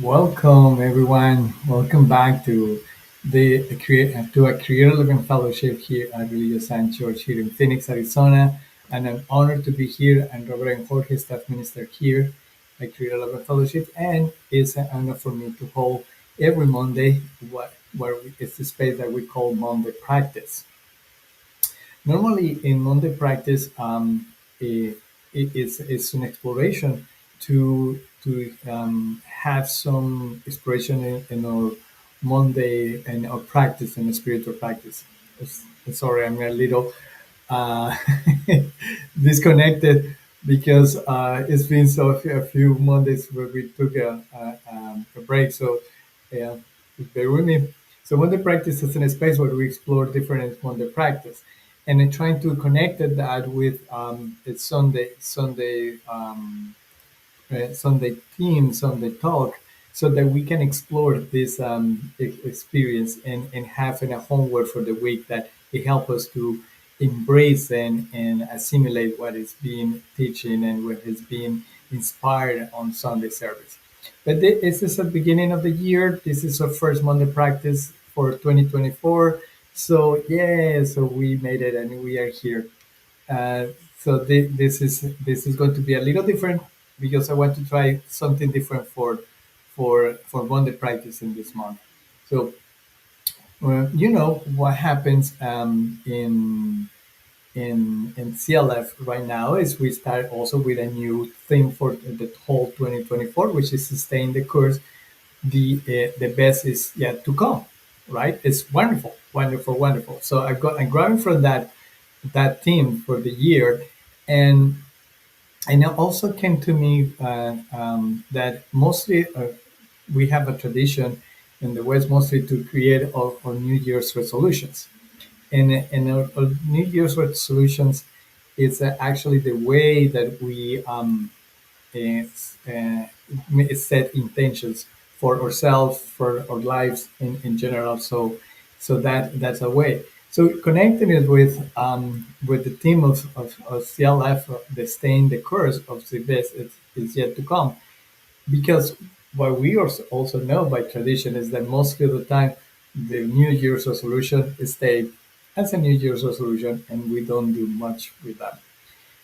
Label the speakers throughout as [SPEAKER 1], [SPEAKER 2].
[SPEAKER 1] Welcome, everyone. Welcome back to a Career Living Fellowship here at Religious San George here in Phoenix, Arizona. And I'm honored to be here. And Reverend Jorge, staff minister here at Career Living Fellowship, and it's an honor for me to hold every Monday it's the space that we call Monday Practice. Normally, in Monday practice, it's an exploration to have some exploration in our Monday and our practice and spiritual practice. Sorry, I'm a little uh, disconnected because it's been a few Mondays where we took a break. So, yeah, bear with me. So, Monday practice is in a space where we explore different Monday practice, and then trying to connect that with its Sunday theme, Sunday talk, so that we can explore this experience and have a homework for the week that it help us to embrace and assimilate what is being teaching and what is being inspired on Sunday service. But this is the beginning of the year. This is our first Monday practice for 2024. So yeah, so we made it and we are here. So this is going to be a little different because I want to try something different for Monday practice in this month. So you know what happens in CLF right now is we start also with a new theme for the whole 2024, which is sustain the course. The best is yet to come, right? It's wonderful, wonderful, wonderful. So I'm grabbing from that theme for the year, and it also came to me that mostly we have a tradition in the West mostly to create our New Year's resolutions. And our New Year's resolutions is actually the way that we set intentions for ourselves, for our lives in general. So that's a way. So connecting it with the theme of CLF, the staying the course of the best is yet to come. Because what we also know by tradition is that most of the time the New Year's resolution is stayed as a New Year's resolution, and we don't do much with that.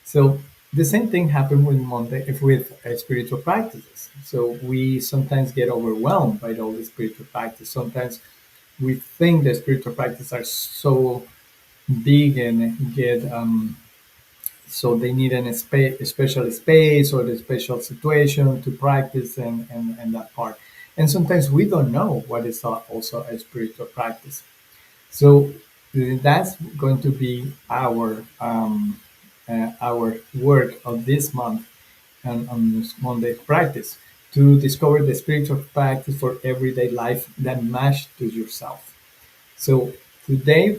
[SPEAKER 1] So the same thing happened with Monday if with spiritual practices. So we sometimes get overwhelmed by all the spiritual practice. Sometimes we think the spiritual practices are so big and get so they need a special space or a special situation to practice and that part. And sometimes we don't know what is also a spiritual practice. So that's going to be our work of this month and on this Monday practice to discover the spiritual practice for everyday life that match to yourself. So today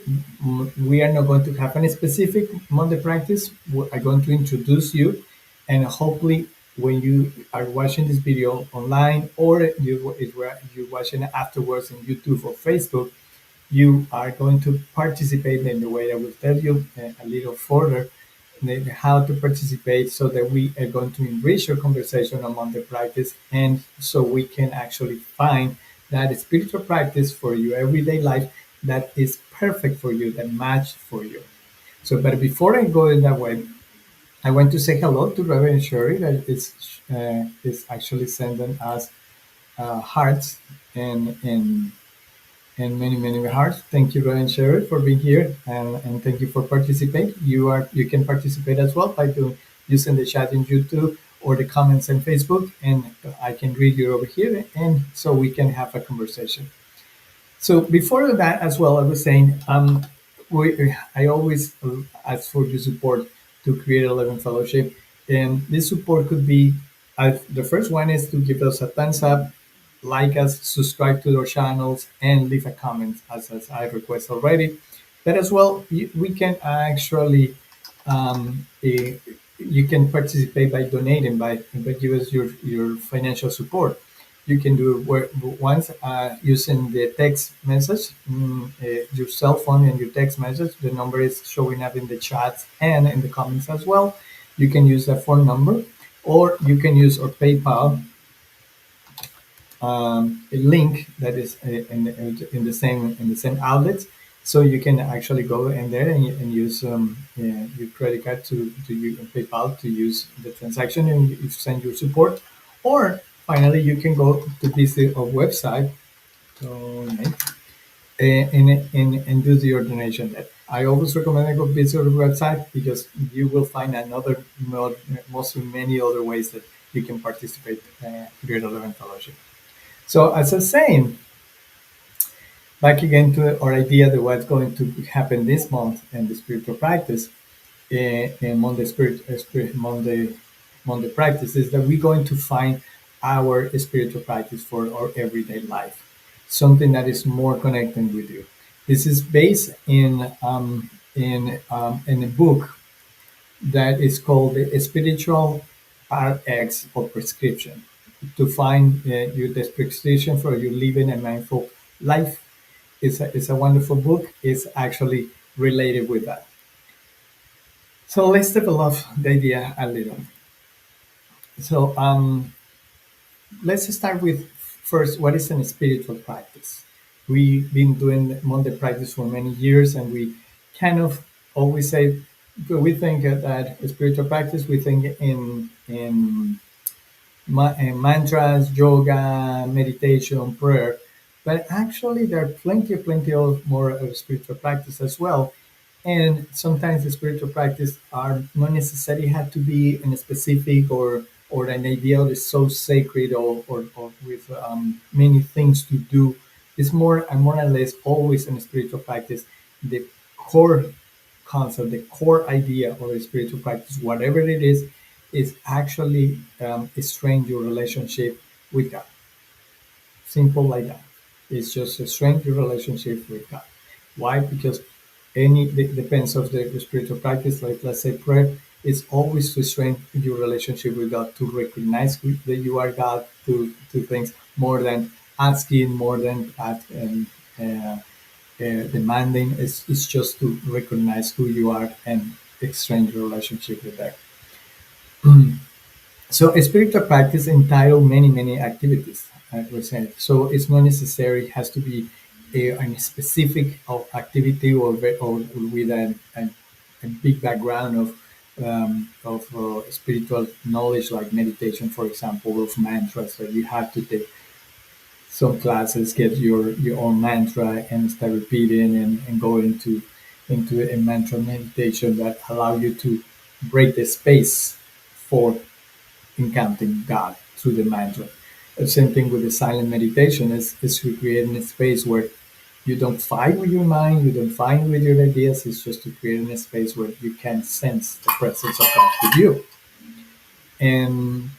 [SPEAKER 1] we are not going to have any specific Monday practice. We are going to introduce you, and hopefully, when you are watching this video online or you're watching it afterwards on YouTube or Facebook, you are going to participate in the way I will tell you a little further how to participate so that we are going to enrich your conversation among the practice and so we can actually find that spiritual practice for your everyday life that is perfect for you, that match for you. So, but before I go in that way, I want to say hello to Reverend Sherry that is actually sending us hearts and many many hearts. Thank you, Ryan Sherrod, for being here, and thank you for participating. You can participate as well by using the chat in YouTube or the comments on Facebook, and I can read you over here, and so we can have a conversation. So before that, as well, I was saying, I always ask for your support to create a living fellowship, and this support could be the first one is to give us a thumbs up, like us, subscribe to our channels, and leave a comment as I request already. But as well, we can actually you can participate by donating by give us your financial support. You can do once using the text message, your cell phone and your text message. The number is showing up in the chat and in the comments as well. You can use that phone number, or you can use our PayPal a link that is in the same outlets, so you can actually go in there and use your credit card to use PayPal to use the transaction and you send your support. Or finally, you can go to visit our website, donate, and do your donation. I always recommend I go visit our website because you will find another most many other ways that you can participate Greater Eleven Fellowship. So as I was saying, back again to our idea that what's going to happen this month in the spiritual practice, in Monday practice is that we're going to find our spiritual practice for our everyday life, something that is more connected with you. This is based in a book that is called the Spiritual RX or Prescription to find the prescription for you living a mindful life. It's a wonderful book. It's actually related with that. So let's develop the idea a little. So let's start with first what is a spiritual practice. We've been doing Monday practice for many years, and we kind of always say we think that spiritual practice. We think in mantras, yoga, meditation, prayer. But actually, there are plenty of more spiritual practice as well. And sometimes the spiritual practice are not necessarily have to be in a specific or an idea that is so sacred or with many things to do. It's more or less always in a spiritual practice. The core concept, the core idea of a spiritual practice, whatever it is actually strengthen your relationship with God. Simple like that. It's just to strengthen your relationship with God. Why? Because any depends of the spiritual practice, like let's say prayer, is always to strengthen your relationship with God, to recognize that you are God, to things more than asking, more than demanding. It's just to recognize who you are and strengthen your relationship with that. So a spiritual practice entitle many activities, as we said. So it's not necessary has to be a specific of activity or with a big background of spiritual knowledge like meditation, for example, of mantras that you have to take some classes, get your own mantra and start repeating and go into a mantra meditation that allow you to break the space for encountering God through the mantra. The same thing with the silent meditation is to create a space where you don't fight with your mind, you don't fight with your ideas. It's just to create a space where you can sense the presence of God with you, and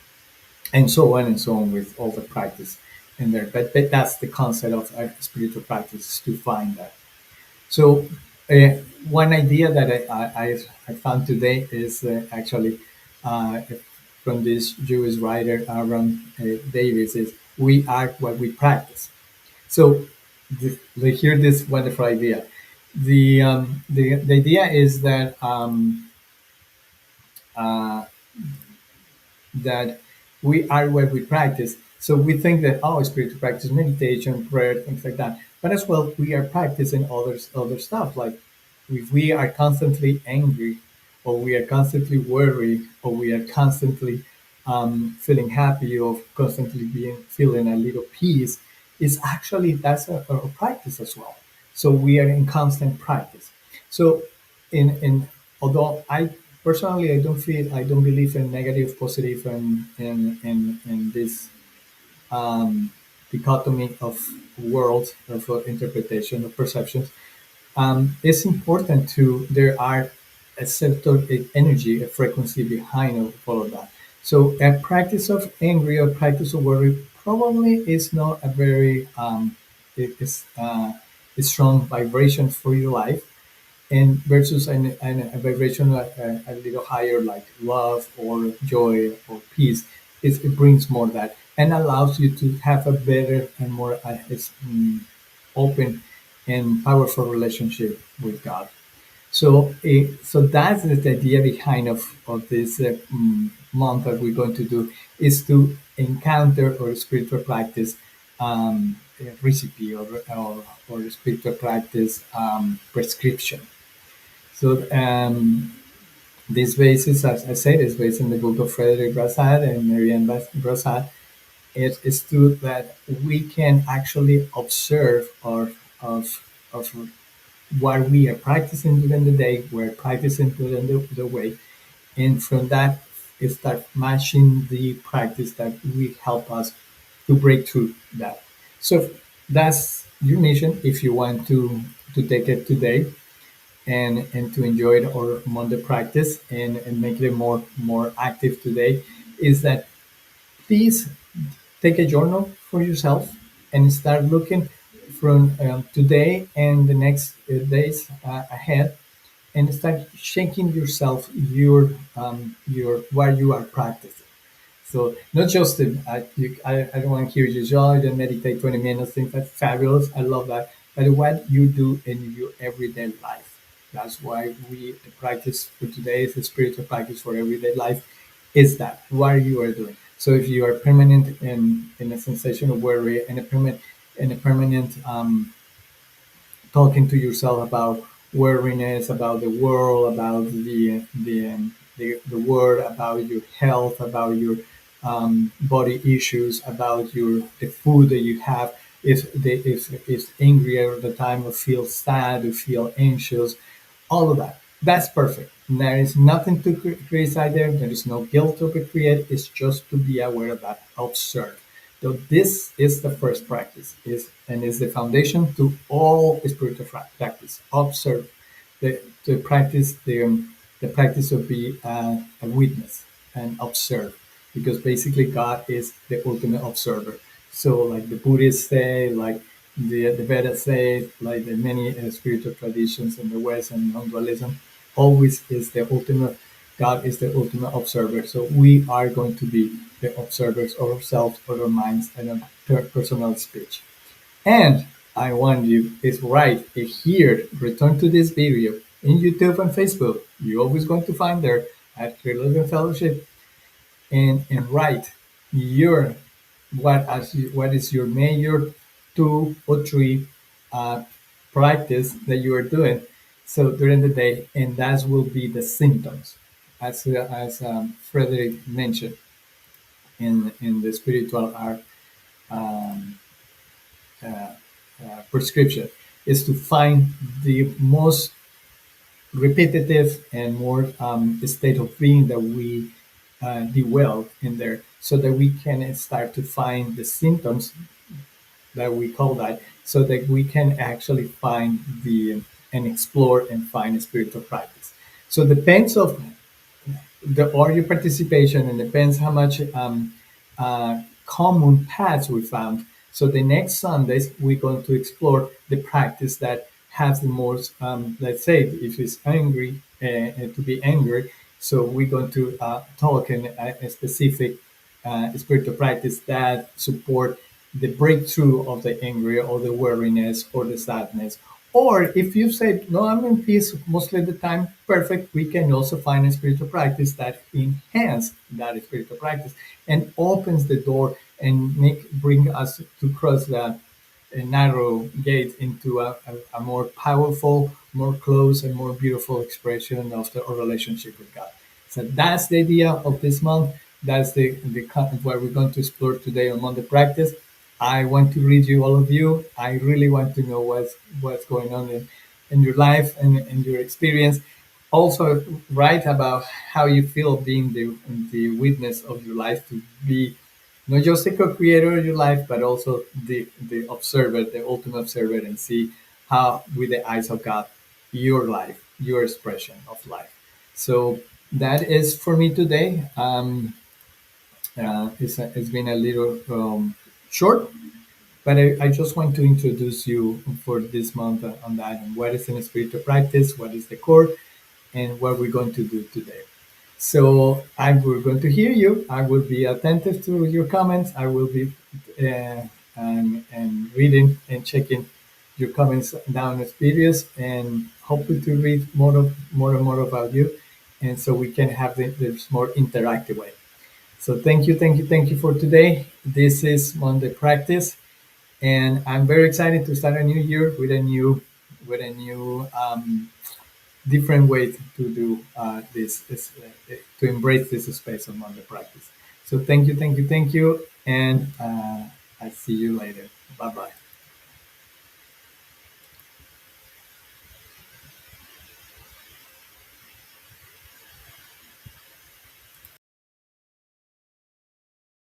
[SPEAKER 1] and so on with all the practice in there. But that's the concept of spiritual practice to find that. So uh, one idea that I found today is actually uh, from this Jewish writer Aaron Davis is we are what we practice. So they hear this wonderful idea. The idea is that uh, that we are what we practice. So we think that spiritual practice, meditation, prayer, things like that. But as well, we are practicing other stuff. Like if we are constantly angry, or we are constantly worried, or we are constantly feeling happy, or constantly being feeling a little peace, is actually that's a practice as well. So we are in constant practice. So in although I personally I don't believe in negative positive and in this um, dichotomy of worlds of interpretation of perceptions. It's important to there are a certain energy, a frequency behind of all of that. So a practice of anger or practice of worry probably is not a very it is a strong vibration for your life, and versus a vibration a little higher like love or joy or peace it brings more that and allows you to have a better and more open and powerful relationship with God. So so that's the idea behind of this month that we're going to do is to encounter our spiritual practice recipe or spiritual practice prescription. So this basis, as I said, is based in the book of Frederick Brassard and Marianne Brassard. It is true that we can actually observe of what we are practicing during the day, we're practicing during the way, and from that start matching the practice that will help us to break through that. So that's your mission if you want to take it today and to enjoy it or Monday practice and make it more active today is that please take a journal for yourself and start looking from today and the next days ahead and start checking yourself your what you are practicing. So not just I don't want to hear you joy and meditate 20 minutes, think that's fabulous. I love that. But what you do in your everyday life. That's why the practice for today is the spiritual practice for everyday life is that what you are doing. So if you are permanent in a sensation of worry and a permanent talking to yourself about weariness, about the world, about the world, about your health, about your body issues, about your the food that you have. If it's angry all the time, or feel sad, or feel anxious, all of that. That's perfect. There is nothing to criticize there. There is no guilt to be created. It's just to be aware of that, observe. So this is the first practice, is the foundation to all spiritual practice. Observe the practice, the practice of be a witness and observe, because basically God is the ultimate observer. So like the Buddhists say, like the Vedas say, like the many spiritual traditions in the West and non-dualism, always is the ultimate. God is the ultimate observer. So we are going to be the observers of ourselves, of our minds, and our personal speech. And I want you is right here. Return to this video in YouTube and Facebook. You're always going to find there at Clear Living Fellowship and write your what is your major two or three uh, practice that you are doing so during the day, and that will be the symptoms as Frederick mentioned in the spiritual art um, prescription is to find the most repetitive and more state of being that we dwell in there so that we can start to find the symptoms that we call that so that we can actually find the and explore and find a spiritual practice. So depends of the or your participation and depends how much common paths we found. So the next Sundays we're going to explore the practice that has the most, let's say, if it's angry, to be angry. So we're going to talk in a specific spiritual practice that support the breakthrough of the anger or the weariness or the sadness. Or if you say, no, I'm in peace mostly of the time, perfect, we can also find a spiritual practice that enhance that spiritual practice and opens the door and bring us to cross that narrow gate into a more powerful, more close, and more beautiful expression of our relationship with God. So that's the idea of this month. That's what we're going to explore today on Monday Practice. I want to read you, all of you. I really want to know what's going on in your life and in your experience. Also, write about how you feel being the witness of your life to be not just the co-creator of your life, but also the observer, the ultimate observer, and see how, with the eyes of God, your life, your expression of life. So that is for me today. It's been a little short, but I just want to introduce you for this month on that and what is in spiritual practice, what is the core, and what we're going to do today. So we're going to hear you. I will be attentive to your comments. I will be and reading and checking your comments down as videos, and hopefully to read more and more about you, and so we can have this more interactive way. So thank you for today. This is Monday Practice, and I'm very excited to start a new year with a new different way to do to embrace this space among the practice. So thank you, thank you, thank you, and I see you later. Bye bye.